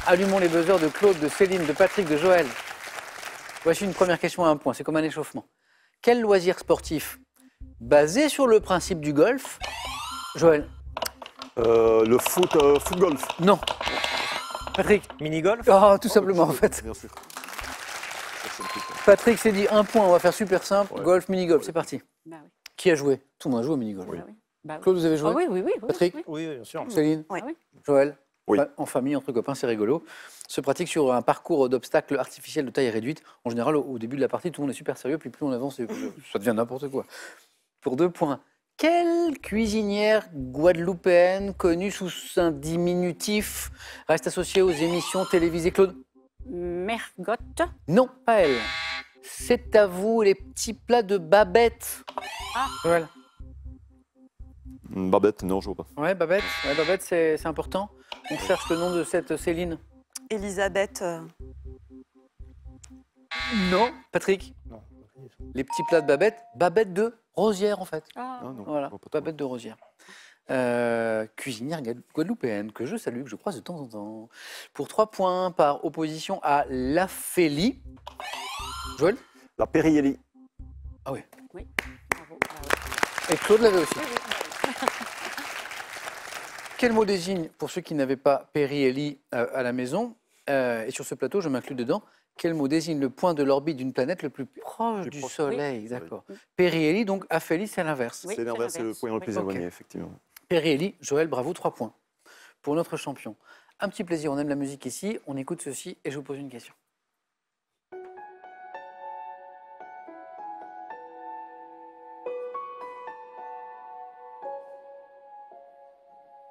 Allumons les buzzers de Claude, de Céline, de Patrick, de Joël. Voici une première question à un point, c'est comme un échauffement. Quel loisir sportif, basé sur le principe du golf, Joël? Le foot golf. Non. Patrick? Mini-golf? Oh, tout simplement en fait. Bien sûr. Patrick s'est dit un point, on va faire super simple. Ouais. Golf, mini-golf, c'est parti. Bah oui. Qui a joué? Tout le monde a joué au mini-golf. Bah oui. Bah oui. Claude, vous avez joué? Ah oui, oui, oui. Patrick? oui. Oui, bien sûr. Céline? Oui. Joël? Oui. En famille, entre copains, c'est rigolo. Se pratique sur un parcours d'obstacles artificiels de taille réduite. En général, au début de la partie, tout le monde est super sérieux, puis plus on avance, ça devient n'importe quoi. Pour 2 points. Quelle cuisinière guadeloupéenne, connue sous un diminutif, reste associée aux émissions télévisées? Claude? Mergotte. Non, pas elle. C'est à vous, les petits plats de Babette. Ah. Joël? Babette, non, je vois pas. Ouais, Babette, c'est important. On cherche le nom de cette Céline. Elisabeth. Non. Patrick? Non. Les petits plats de Babette. Babette de Rosière, en fait. Ah. Ah, non, Voilà, je vois pas trop. Babette de Rosière. Cuisinière guadeloupéenne que je salue, que je croise de temps en temps. Pour 3 points par opposition à La Félie. Joël? La Périélie. Ah oui. Oui. Bravo. Bravo. Et Claude l'avait aussi. Oui, oui. Quel mot désigne, pour ceux qui n'avaient pas Périhélie à la maison, et sur ce plateau, je m'inclus dedans, quel mot désigne le point de l'orbite d'une planète le plus proche du Soleil? D'accord. Périhélie, donc Aphélie, c'est l'inverse. Oui, C'est l'inverse, c'est le l'inverse. point le plus Oui. éloigné, effectivement. Périhélie, Joël, bravo, 3 points. Pour notre champion. Un petit plaisir, on aime la musique ici, on écoute ceci et je vous pose une question.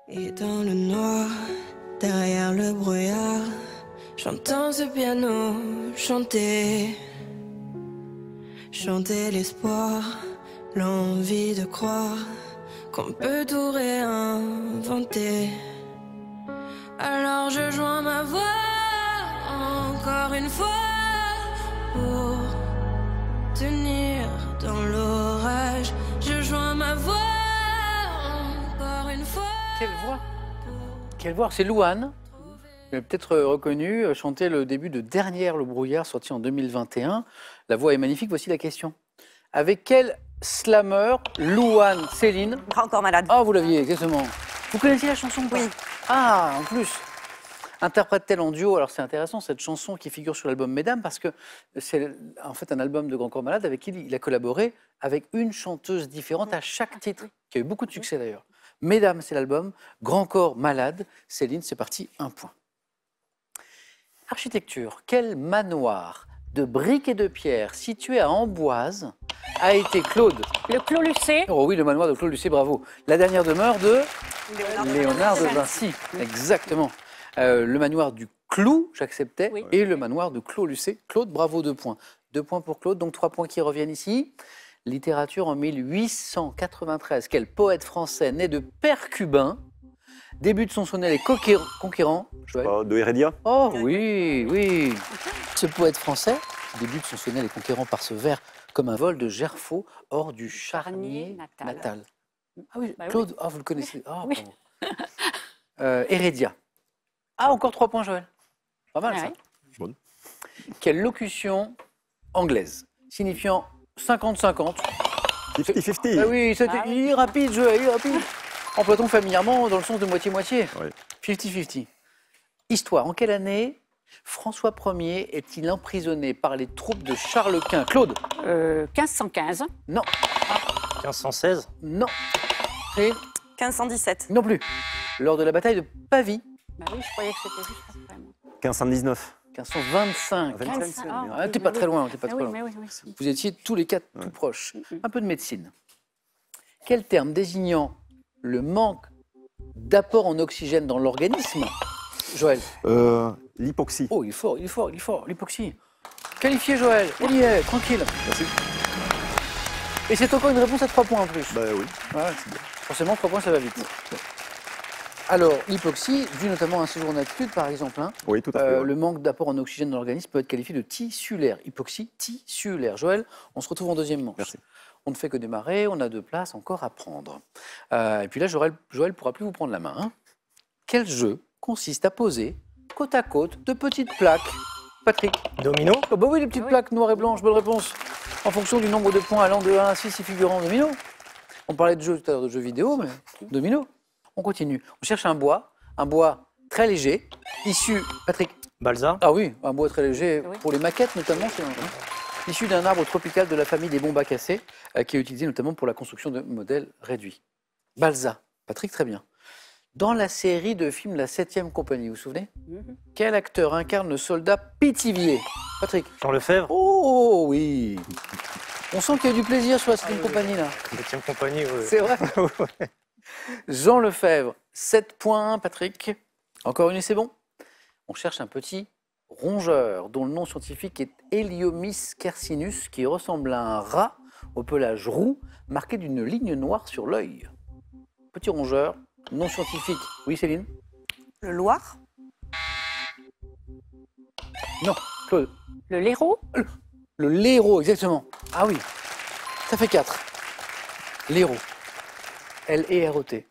Et dans le noir, derrière le brouillard, j'entends ce piano chanter. Chanter l'espoir, l'envie de croire qu'on peut tout réinventer. Alors je joins ma voix encore une fois pour tenir dans l'orage. Je joins ma voix encore une fois. Quelle voix? Quelle voix? C'est Louane. Vous avez peut-être reconnu, chanter le début de Derrière le brouillard, sorti en 2021. La voix est magnifique, voici la question. Avec quel slammer Louane, Céline? Grand corps malade. Ah, vous l'aviez, exactement. Vous connaissiez la chanson ou pas? Oui. Ah, en plus. Interprète-t-elle en duo? Alors c'est intéressant cette chanson qui figure sur l'album Mesdames parce que c'est en fait un album de Grand Corps Malade avec qui il a collaboré avec une chanteuse différente à chaque titre, qui a eu beaucoup de succès d'ailleurs. Mesdames, c'est l'album. Grand Corps Malade. Céline, c'est parti, 1 point. Architecture. Quel manoir de briques et de pierre situé à Amboise a été Claude? Le Clos Lucé. Oh oui, le manoir de Claude Lucé, bravo. La dernière demeure de Léonard de Vinci. Vinci. Exactement. Le manoir du Clou, j'acceptais, Oui. et le manoir de Clos Lucé. Claude, bravo, 2 points. 2 points pour Claude, donc 3 points qui reviennent ici. Littérature en 1893. Quel poète français né de père cubain débute son sonnet Les Conquérants. Joël? De Heredia. Oh oui, oui. Ce poète français débute son sonnet Les Conquérants par ce vers comme un vol de gerfaut hors du charnier Charnier natal. Ah oui, Bah oui. Claude, ah, vous le connaissez. Ah, Oui. bravo. Heredia. Ah, encore 3 points, Joël. Pas mal, Ah ça. oui. Bonne. Quelle locution anglaise signifiant 50-50? 50-50. Ah oui, il est rapide, Joël, il est rapide. Emploie-t-on familièrement dans le sens de moitié-moitié? Oui. 50-50. Histoire, en quelle année François Ier est-il emprisonné par les troupes de Charles Quint? Claude? 1515. Non, 1516. non. Et 1517. non plus. Lors de la bataille de Pavie, Bah oui, je croyais que c'était juste après. moi. 1519. 1525. 15, Ah, t'es pas très loin, t'es pas Mais très oui, loin. mais oui, oui. Vous étiez tous les 4 tout proches. Un peu de médecine. Quel terme désignant le manque d'apport en oxygène dans l'organisme? Joël? L'hypoxie. Oh, il est fort, il est fort, il est fort. L'hypoxie. Qualifié, Joël. On y est, tranquille. Merci. Et c'est encore une réponse à 3 points en plus. Bah oui. Ouais, forcément, 3 points, ça va vite. Alors, l'hypoxie, due notamment à un séjour en altitude, par exemple, hein, Oui, tout à fait. ouais. le manque d'apport en oxygène dans l'organisme peut être qualifié de tissulaire. Hypoxie tissulaire. Joël, on se retrouve en deuxième manche. Merci. On ne fait que démarrer, on a 2 places encore à prendre. Et puis là, Joël ne pourra plus vous prendre la main. Hein. Quel jeu consiste à poser côte à côte de petites plaques. Patrick. Domino. Oh bah oui, les petites Oui. plaques noires et blanches, bonne réponse. En fonction du nombre de points allant de 1 à 6 y figurant en domino. On parlait de jeux tout à l'heure, de jeux vidéo, mais domino. On continue. On cherche un bois très léger, issu, Patrick. Balsa. Ah oui, un bois très léger Oui. pour les maquettes notamment. Issu d'un arbre tropical de la famille des bombacacées, qui est utilisé notamment pour la construction de modèles réduits. Balsa. Patrick, très bien. Dans la série de films La 7e compagnie, vous vous souvenez? Mhm. Quel acteur incarne le soldat Pithiviers? Patrick. Jean Lefebvre. Oh oui. On sent qu'il y a du plaisir sur la 7e compagnie là. 7e compagnie. Ouais. C'est vrai. Jean Lefebvre, 7 points, Patrick. Encore une et c'est bon. On cherche un petit rongeur dont le nom scientifique est Heliomys quercinus, qui ressemble à un rat au pelage roux, marqué d'une ligne noire sur l'œil. Petit rongeur, nom scientifique. Oui, Céline? Le Loir. Non, Claude. Le laireau. Le laireau, exactement. Ah oui, ça fait 4. Laireau. L-E-R-O-T.